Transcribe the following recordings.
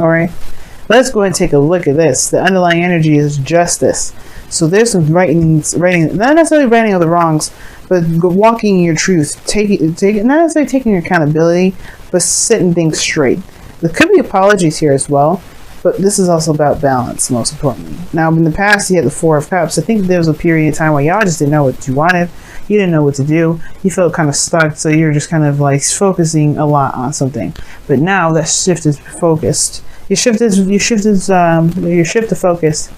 All right, let's go ahead and take a look at this. The underlying energy is justice. So there's some writing, not necessarily righting of the wrongs, but walking your truth, not necessarily taking accountability, but setting things straight. There could be apologies here as well, but this is also about balance, most importantly. Now, in the past, you had the Four of Cups. I think there was a period of time where y'all just didn't know what you wanted. You didn't know what to do. You felt kind of stuck, so you're just kind of like focusing a lot on something. But now that shift is focused. Your shift of focus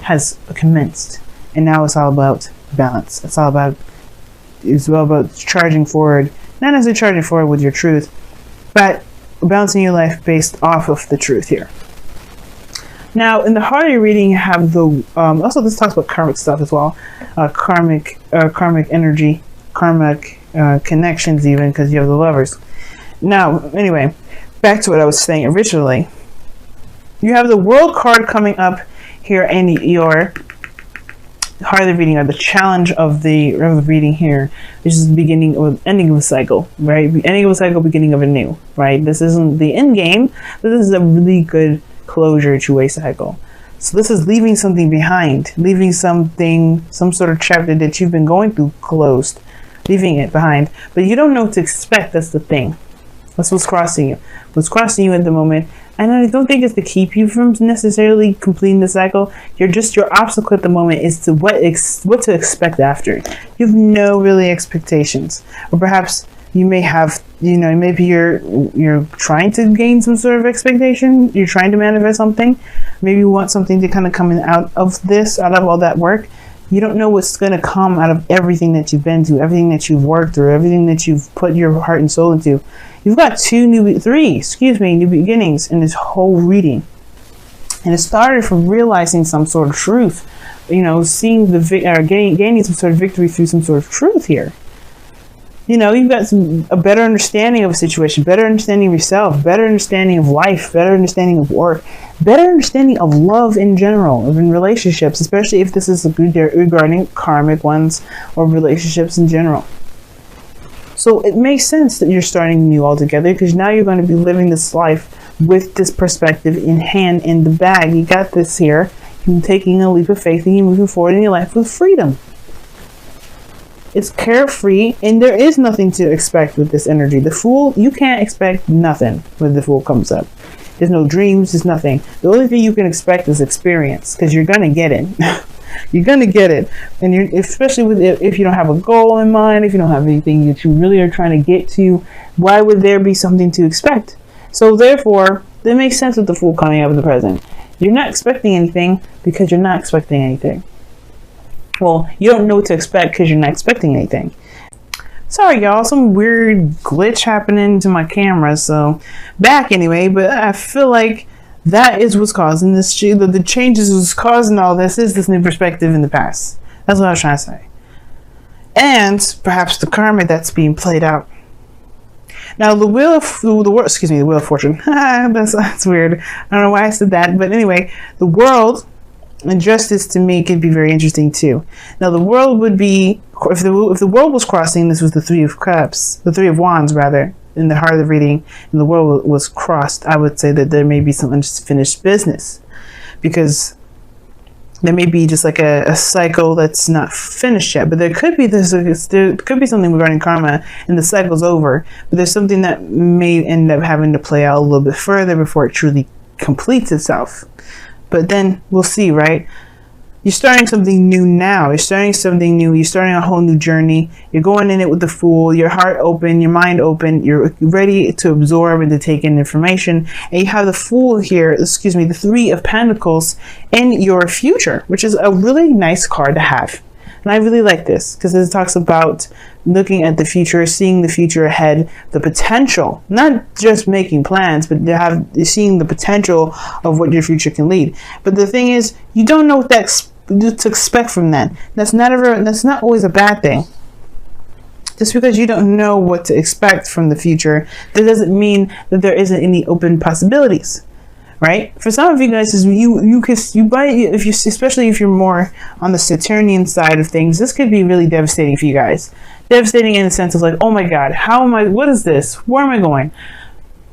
has commenced, and now it's all about balance. It's all about charging forward, not necessarily charging forward with your truth, but balancing your life based off of the truth here. Now, in the heart of your reading, you have the also this talks about karmic stuff as well, karmic energy, karmic connections, even because you have the Lovers. Now, anyway, back to what I was saying originally. You have the World card coming up here in your heart of the reading, or the challenge of the reading here, which is the beginning or ending of a cycle, right? Ending of a cycle, beginning of a new, right? This isn't the end game, but this is a really good closure to a cycle. So this is leaving something behind, leaving something, some sort of chapter that you've been going through closed, leaving it behind, but you don't know what to expect. That's the thing. That's what's crossing you. What's crossing you at the moment. And I don't think it's to keep you from necessarily completing the cycle. Your obstacle at the moment is to what to expect after. You have no really expectations, or perhaps you may have, maybe you're trying to gain some sort of expectation. You're trying to manifest something. Maybe you want something to kind of come out of all that work. You don't know what's going to come out of everything that you've been through, everything that you've worked through, everything that you've put your heart and soul into. You've got three new beginnings in this whole reading. And it started from realizing some sort of truth, seeing gaining some sort of victory through some sort of truth here. You've got a better understanding of a situation, better understanding of yourself, better understanding of life, better understanding of work, better understanding of love in general, of in relationships, especially if this is regarding karmic ones or relationships in general. So it makes sense that you're starting new altogether, because now you're going to be living this life with this perspective in hand, in the bag. You got this here. You're taking a leap of faith and you're moving forward in your life with freedom. It's carefree, and there is nothing to expect with this energy. The Fool, you can't expect nothing when the Fool comes up. There's no dreams, there's nothing. The only thing you can expect is experience, because you're going to get it. You're going to get it. And especially if you don't have a goal in mind, if you don't have anything that you really are trying to get to, why would there be something to expect? So therefore, that makes sense with the Fool coming up in the present. You're not expecting anything because you're not expecting anything. Well, you don't know what to expect because you're not expecting anything. Sorry, y'all, some weird glitch happening to my camera, so back anyway, but I feel like that is what's causing this. The changes was causing all this is this new perspective in the past. That's what I was trying to say. And perhaps the karma that's being played out. Now, the Wheel of Fortune. that's weird. I don't know why I said that, but anyway, the world and justice to me could be very interesting too. Now, the world would be, if the world was crossing, this was the Three of Cups, the Three of Wands rather, in the heart of the reading, and the world was crossed, I would say that there may be some unfinished business, because there may be just like a cycle that's not finished yet, but there could be something regarding karma and the cycle's over, but there's something that may end up having to play out a little bit further before it truly completes itself. But then we'll see, right? You're starting something new now. You're starting something new. You're starting a whole new journey. You're going in it with the Fool, your heart open, your mind open. You're ready to absorb and to take in information. And you have the Fool here, the Three of Pentacles in your future, which is a really nice card to have. And I really like this because it talks about looking at the future, seeing the future ahead, the potential, not just making plans, but seeing the potential of what your future can lead. But the thing is, you don't know what to expect from that. That's not always a bad thing. Just because you don't know what to expect from the future, that doesn't mean that there isn't any open possibilities. Right? For some of you guys, especially if you're more on the Saturnian side of things, this could be really devastating for you guys. Devastating in the sense of like, oh my God, what is this? Where am I going?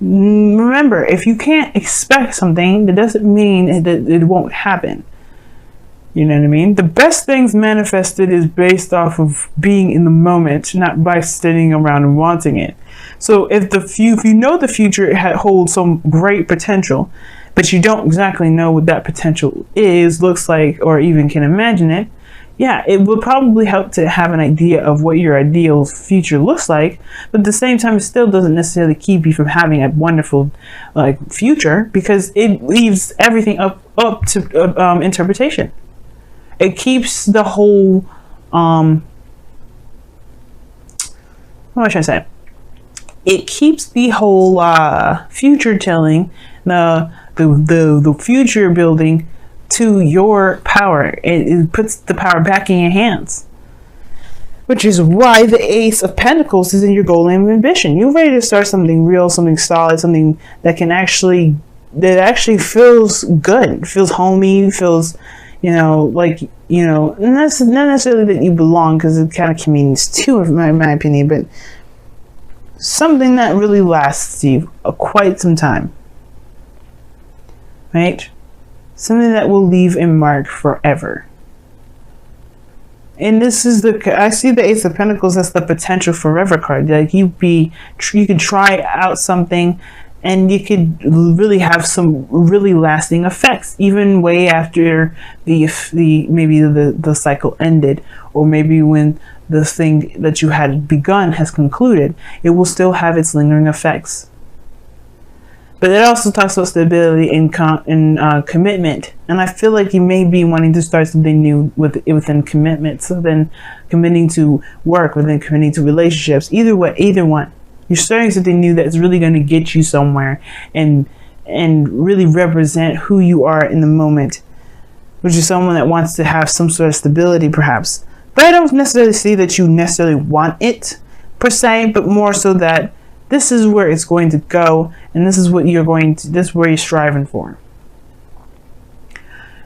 Remember, if you can't expect something, that doesn't mean that it won't happen. You know what I mean? The best things manifested is based off of being in the moment, not by sitting around and wanting it. So if you know the future holds some great potential, but you don't exactly know what that potential is, looks like, or even can imagine it, yeah, it will probably help to have an idea of what your ideal future looks like, but at the same time, it still doesn't necessarily keep you from having a wonderful future, because it leaves everything up to interpretation. It keeps the whole, what am I trying to say? It keeps the whole future telling, the future building to your power. It puts the power back in your hands. Which is why the Ace of Pentacles is in your goal and ambition. You're ready to start something real, something solid, something that actually feels good, feels homey, feels, not necessarily that you belong, because it kind of means too, in my opinion, but something that really lasts you quite some time, right? Something that will leave a mark forever. And this is I see the Ace of Pentacles as the potential forever card. Like you could try out something, and you could really have some really lasting effects, even way after maybe the cycle ended, or maybe when the thing that you had begun has concluded, it will still have its lingering effects. But it also talks about stability and commitment, and I feel like you may be wanting to start something new within commitment. So then, committing to work, within committing to relationships, either one. You're starting something new that's really going to get you somewhere and really represent who you are in the moment, which is someone that wants to have some sort of stability, perhaps. But I don't necessarily see that you necessarily want it per se, but more so that this is where it's going to go, and this is what this is where you're striving for.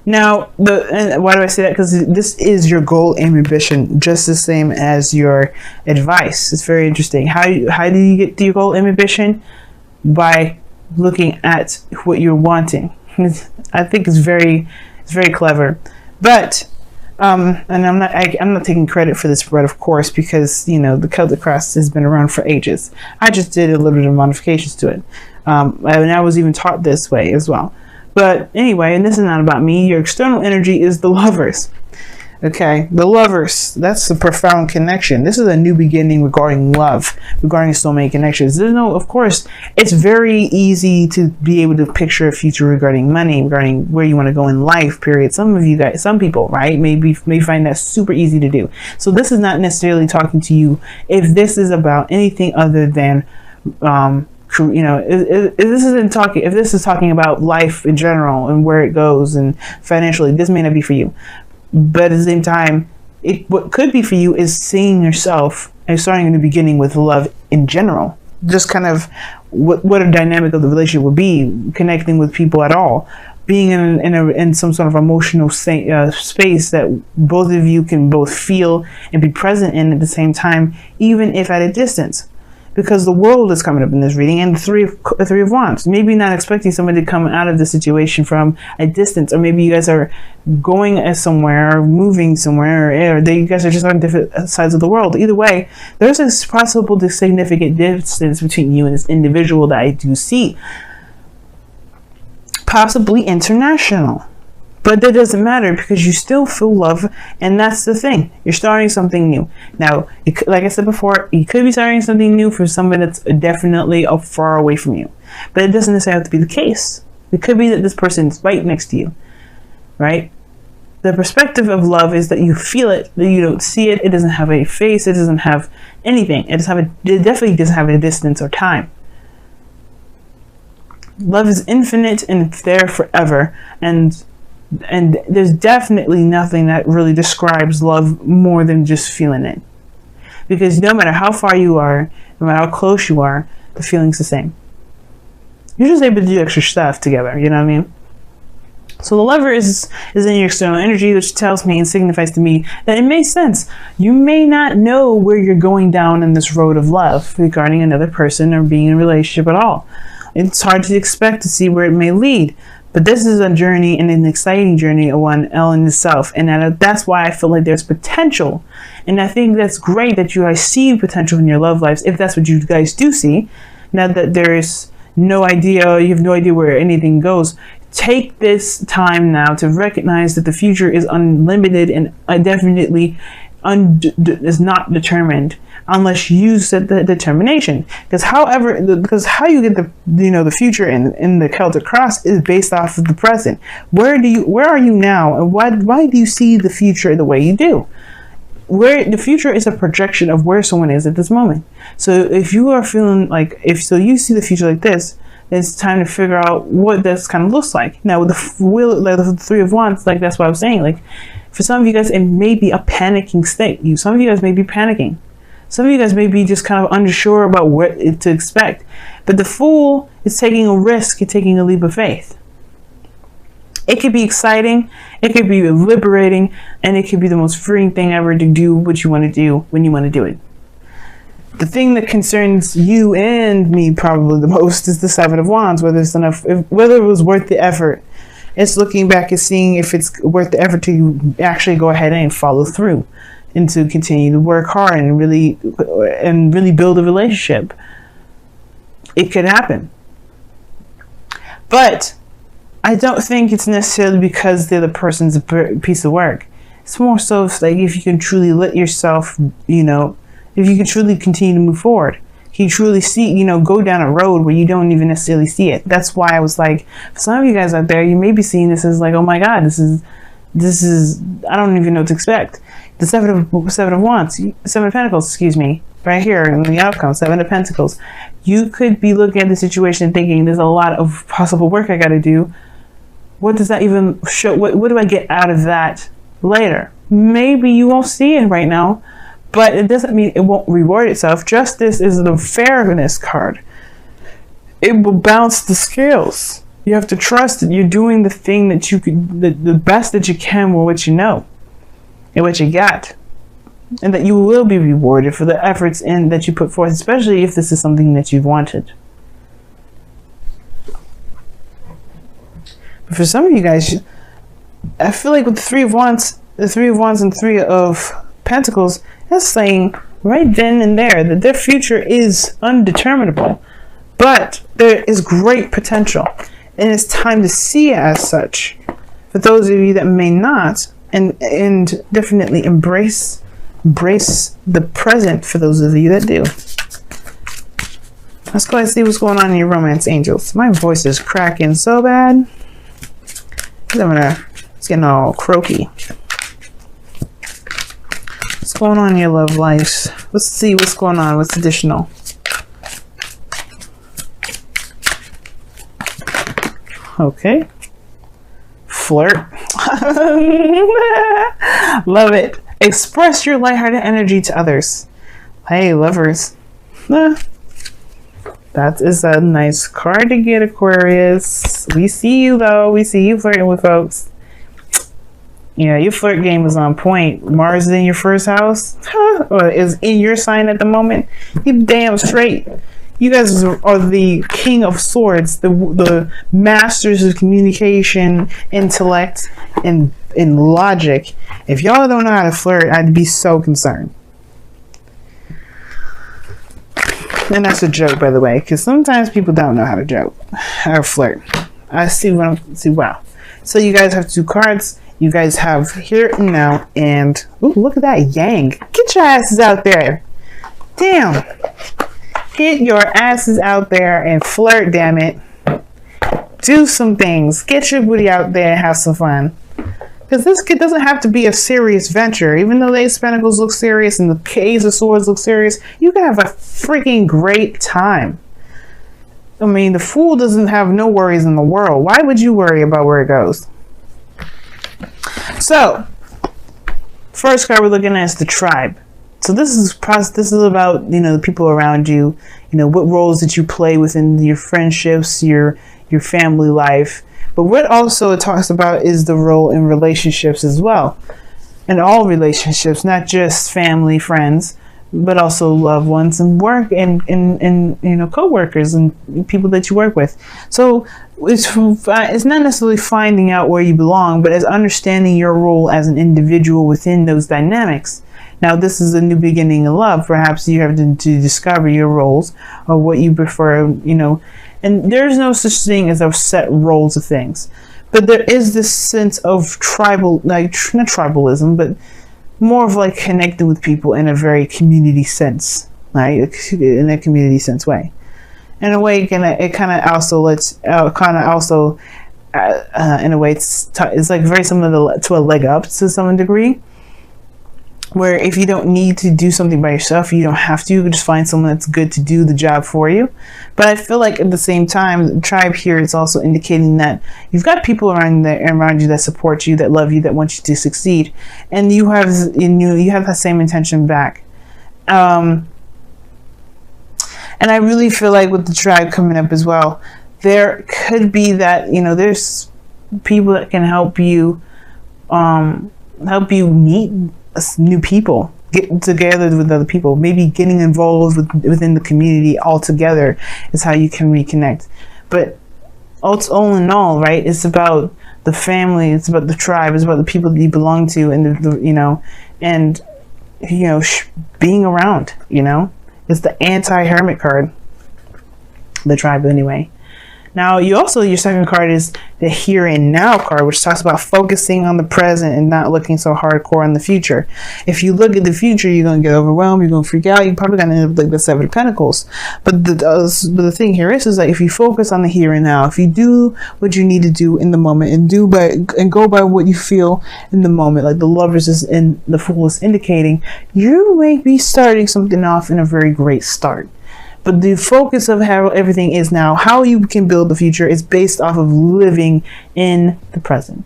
Now, and why do I say that? Because this is your goal and ambition, just the same as your advice. It's very interesting. How do you get to your goal and ambition? By looking at what you're wanting. I think it's very clever. But and I'm not taking credit for this spread, of course, because the Celtic cross has been around for ages. I just did a little bit of modifications to it, and I was even taught this way as well. But anyway, and this is not about me. Your external energy is the Lovers. Okay, the Lovers, that's a profound connection. This is a new beginning regarding love, regarding soulmate connections. Of course, it's very easy to be able to picture a future regarding money, regarding where you want to go in life, period. Some people, right, may find that super easy to do. So this is not necessarily talking to you if this is about anything other than, if this is talking about life in general and where it goes and financially, this may not be for you. But at the same time, what could be for you is seeing yourself and starting in the beginning with love in general. Just kind of what a dynamic of the relationship would be, connecting with people at all, being in some sort of emotional space that both of you can both feel and be present in at the same time, even if at a distance. Because the World is coming up in this reading, and the Three of Wands. Maybe not expecting somebody to come out of the situation from a distance, or maybe you guys are going somewhere or moving somewhere, or you guys are just on different sides of the world. Either way, there's a possible significant distance between you and this individual that I do see. Possibly international. But that doesn't matter, because you still feel love, and that's the thing. You're starting something new. Now, like I said before, you could be starting something new for someone that's definitely far away from you. But it doesn't necessarily have to be the case. It could be that this person is right next to you, right? The perspective of love is that you feel it, that you don't see it. It doesn't have a face. It doesn't have anything. It definitely doesn't have a distance or time. Love is infinite and it's there forever. And there's definitely nothing that really describes love more than just feeling it. Because no matter how far you are, no matter how close you are, the feeling's the same. You're just able to do extra stuff together, you know what I mean? So the Lover is in your external energy, which tells me and signifies to me that it makes sense. You may not know where you're going down in this road of love regarding another person or being in a relationship at all. It's hard to expect to see where it may lead. But this is a journey, and an exciting journey of one in itself. And that's why I feel like there's potential. And I think that's great that you guys see potential in your love lives, if that's what you guys do see. Now that there's no idea, you have no idea where anything goes. Take this time now to recognize that the future is unlimited and definitely is not determined unless you set the determination. Because how you get the future in the Celtic cross is based off of the present. Where are you now, and why do you see the future the way you do? Where the future is a projection of where someone is at this moment. So if you are feeling like, you see the future like this, then it's time to figure out what this kind of looks like. Now with the Three of Wands, like that's what I was saying. Like for some of you guys, it may be a panicking state. Some of you guys may be panicking. Some of you guys may be just kind of unsure about what to expect. But the Fool is taking a risk and taking a leap of faith. It could be exciting, it could be liberating, and it could be the most freeing thing ever to do what you want to do when you want to do it. The thing that concerns you and me probably the most is the Seven of Wands, whether it was worth the effort. It's looking back and seeing if it's worth the effort to actually go ahead and follow through and to continue to work hard and really build a relationship. It could happen. But I don't think it's necessarily because the other person's a piece of work. It's more so like if you can truly let yourself, if you can truly continue to move forward. Can you truly see, go down a road where you don't even necessarily see it. That's why I was like, for some of you guys out there, you may be seeing this as like, oh my God, this is, I don't even know what to expect. The Seven of Wands, Seven of Pentacles, excuse me, right here in the outcome, Seven of Pentacles. You could be looking at the situation and thinking there's a lot of possible work I got to do. What does that even show? What do I get out of that later? Maybe you won't see it right now, but it doesn't mean it won't reward itself. Justice is the fairness card. It will balance the scales. You have to trust that you're doing the thing that you could, the best that you can with what you know and what you got, and that you will be rewarded for the efforts that you put forth, especially if this is something that you've wanted. But for some of you guys, I feel like with the Three of Wands and Three of Pentacles, that's saying right then and there that their future is undeterminable, but there is great potential, and it's time to see it as such. For those of you that may not, and definitely embrace the present for those of you that do. Let's go ahead and see what's going on in your romance angels. My voice is cracking so bad. It's getting all croaky. What's going on in your love lives? Let's see what's going on. What's additional? Okay. Flirt. Love it. Express your lighthearted energy to others. Hey, lovers. That is a nice card to get, Aquarius. We see you, though. We see you flirting with folks. Yeah, your flirt game is on point. Mars is in your first house. Or is in your sign at the moment. You damn straight. You guys are the king of swords. The masters of communication, intellect, and logic. If y'all don't know how to flirt, I'd be so concerned. And that's a joke, by the way, because sometimes people don't know how to joke or flirt. I see wow. So you guys have two cards. You guys have here and now, and ooh, look at that yang. Get your asses out there. Damn. Get your asses out there and flirt, damn it. Do some things. Get your booty out there and have some fun. Because this doesn't have to be a serious venture. Even though the Ace of Pentacles look serious and the Ace of Swords look serious, you can have a freaking great time. I mean, the Fool doesn't have no worries in the world. Why would you worry about where it goes? So, first card we're looking at is the Tribe. So this is about, the people around you, what roles that you play within your friendships, your family life. But what also it talks about is the role in relationships as well. In all relationships, not just family, friends, but also loved ones and work and you know, co-workers and people that you work with. So it's not necessarily finding out where you belong, but it's understanding your role as an individual within those dynamics. Now, this is a new beginning in love. Perhaps you have to discover your roles or what you prefer, you know, and there's no such thing as a set roles of things. But there is this sense of tribal, like, not tribalism, but more of like connecting with people in a very community sense, right? In a community sense way. In a way, it kind of also lets, in a way, it's like very similar to a leg up to some degree. Where if you don't need to do something by yourself, you don't have to. You can just find someone that's good to do the job for you. But I feel like at the same time, the tribe here is also indicating that you've got people around you that support you, that love you, that want you to succeed, and you have that same intention back. And I really feel like with the tribe coming up as well, there could be that, you know, there's people that can help you meet new people, get together with other people, maybe getting involved within the community altogether is how you can reconnect. But all in all, right, it's about the family, it's about the tribe, it's about the people that you belong to, and being around, you know. It's the anti-hermit card, the tribe anyway. Now, your second card is the here and now card, which talks about focusing on the present and not looking so hardcore on the future. If you look at the future, you're going to get overwhelmed, you're going to freak out, you're probably going to end up like the Seven of Pentacles. But the thing here is that if you focus on the here and now, if you do what you need to do in the moment and go by what you feel in the moment, like the Lovers is in the Fool is indicating, you may be starting something off in a very great start. But the focus of how everything is now, how you can build the future, is based off of living in the present.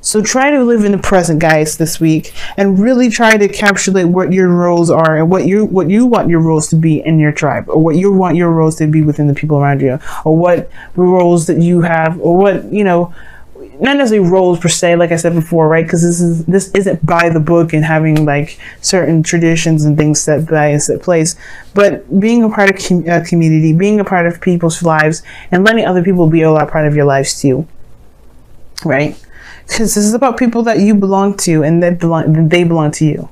So try to live in the present, guys, this week, and really try to encapsulate what your roles are and what you want your roles to be in your tribe, or what you want your roles to be within the people around you, or what roles that you have, or what, you know, not necessarily roles per se, like I said before, right? Because this isn't by the book and having like certain traditions and things set by a set place, but being a part of community, being a part of people's lives, and letting other people be a part of your lives too, right? Because this is about people that you belong to and that they belong to you.